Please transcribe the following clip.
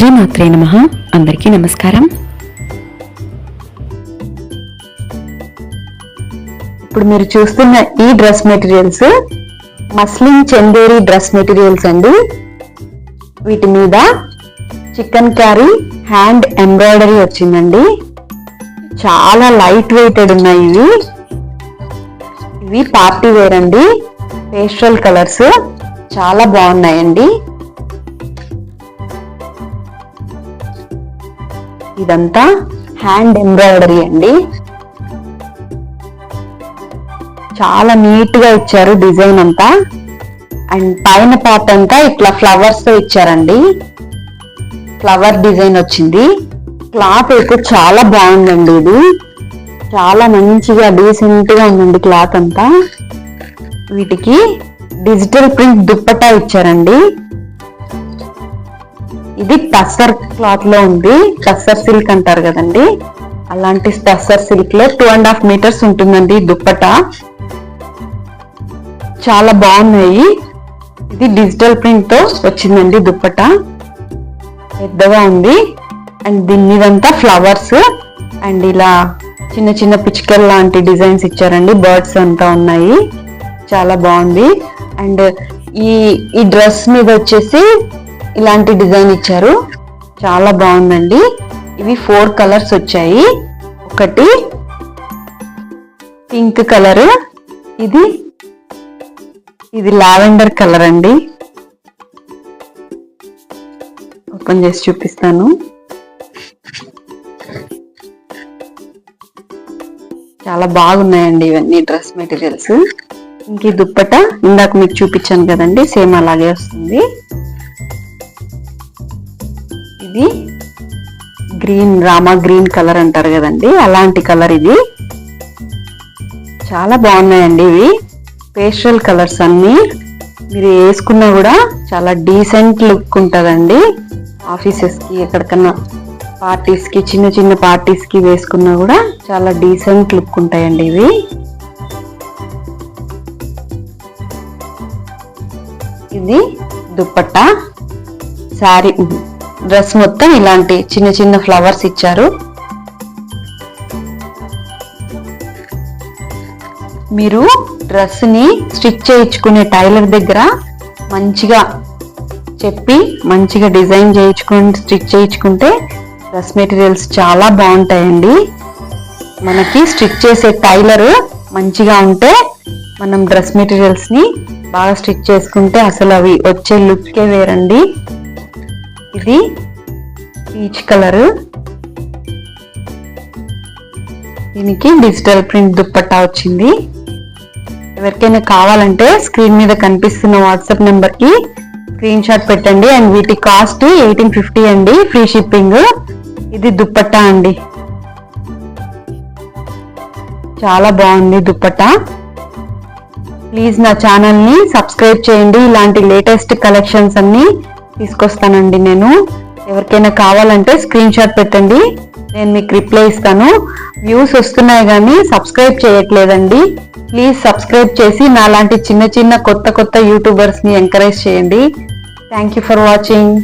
శ్రీమాత్రే నమః. అందరికీ నమస్కారం. ఇప్పుడు మీరు చూస్తున్న ఈ dress materials muslin Chanderi dress materials అండి. వీటి మీద చికెన్ కర్రీ హ్యాండ్ ఎంబ్రాయిడరీ వచ్చిందండి. చాలా లైట్ వెయిటెడ్ ఉన్నాయి. ఇవి పార్టీ వేర్ అండి. పేస్టల్ కలర్స్ చాలా బాగున్నాయండి. ఇదంతా హ్యాండ్ ఎంబ్రాయిడరీ అండి. చాలా నీట్ గా ఇచ్చారు డిజైన్ అంతా. అండ్ పైన పార్ట్ అంతా ఇట్లా ఫ్లవర్స్ తో ఇచ్చారండి. ఫ్లవర్ డిజైన్ వచ్చింది. క్లాత్ అయితే చాలా బాగుందండి. ఇది చాలా మంచిగా డీసెంట్ గా ఉందండి క్లాత్ అంతా. వీటికి డిజిటల్ ప్రింట్ దుప్పట్టా ఇచ్చారండి. ఇది టస్సర్ క్లాత్ లో ఉంది. టస్సర్ సిల్క్ అంటారు కదండి, అలాంటి టస్సర్ సిల్క్ లో 2.5 మీటర్స్ ఉంటుందండి దుప్పట్టా. చాలా బాగున్నాయి. ఇది డిజిటల్ ప్రింట్ తో వచ్చిందండి దుప్పట్టా. పెద్దగా ఉంది. అండ్ దీని మీదంతా ఫ్లవర్స్ అండ్ ఇలా చిన్న చిన్న పిచ్చుకల్ లాంటి డిజైన్స్ ఇచ్చారండి. బర్డ్స్ అంతా ఉన్నాయి. చాలా బాగుంది. అండ్ ఈ డ్రెస్ మీద వచ్చేసి ఇలాంటి డిజైన్ ఇచ్చారు. చాలా బాగుందండి. ఇవి 4 కలర్స్ వచ్చాయి. ఒకటి పింక్ కలర్, ఇది లావెండర్ కలర్ అండి. ఓపెన్ చేసి చూపిస్తాను. చాలా బాగున్నాయండి ఇవన్నీ డ్రెస్ మెటీరియల్స్. ఇంక ఈ దుప్పట ఇందాక మీకు చూపించాను కదండి, సేమ్ అలాగే వస్తుంది. ఇది గ్రీన్, రామా గ్రీన్ కలర్ అంటారు కదండి, అలాంటి కలర్ ఇది. చాలా బాగున్నాయండి ఇవి. పేస్టల్ కలర్స్ అన్ని మీరు వేసుకున్నా కూడా చాలా డీసెంట్ లుక్ ఉంటుందండి. ఆఫీసెస్ కి, ఎక్కడికన్నా పార్టీస్ కి, చిన్న చిన్న పార్టీస్ కి వేసుకున్నా కూడా చాలా డీసెంట్ లుక్ ఉంటాయండి ఇవి. ఇది దుప్పట్టా. శారీ డ్రెస్ మొత్తం ఇలాంటి చిన్న చిన్న ఫ్లవర్స్ ఇచ్చారు. మీరు డ్రెస్ ని స్టిచ్ చేయించుకునే టైలర్ దగ్గర మంచిగా చెప్పి మంచిగా డిజైన్ చేయించుకుని స్టిచ్ చేయించుకుంటే డ్రెస్ మెటీరియల్స్ చాలా బాగుంటాయండి. మనకి స్టిచ్ చేసే టైలర్ మంచిగా ఉంటే మనం డ్రెస్ మెటీరియల్స్ ని బాగా స్టిచ్ చేసుకుంటే అసలు అవి వచ్చే లుక్కే వేరండి. ఇది పీచ్ కలర్. దీనికి డిజిటల్ ప్రింట్ దుప్పట్టా వచ్చింది. ఎవరికైనా కావాలంటే స్క్రీన్ మీద కనిపిస్తున్న వాట్సాప్ నెంబర్ కి స్క్రీన్ షాట్ పెట్టండి. అండ్ వీటి కాస్ట్ 1850 అండి, ఫ్రీ షిప్పింగ్. ఇది దుప్పట్టా అండి. చాలా బాగుంది దుప్పట్టా. ప్లీజ్ నా ఛానల్ ని సబ్స్క్రైబ్ చేయండి. ఇలాంటి లేటెస్ట్ కలెక్షన్స్ అన్ని తీసుకొస్తానండి నేను. ఎవరికైనా కావాలంటే స్క్రీన్ షాట్ పెట్టండి, నేను మీకు రిప్లై ఇస్తాను. వ్యూస్ వస్తున్నాయి కానీ సబ్స్క్రైబ్ చేయట్లేదండి. ప్లీజ్ సబ్స్క్రైబ్ చేసి నాలాంటి చిన్న చిన్న కొత్త యూట్యూబర్స్ ని ఎంకరేజ్ చేయండి. Thank you for watching.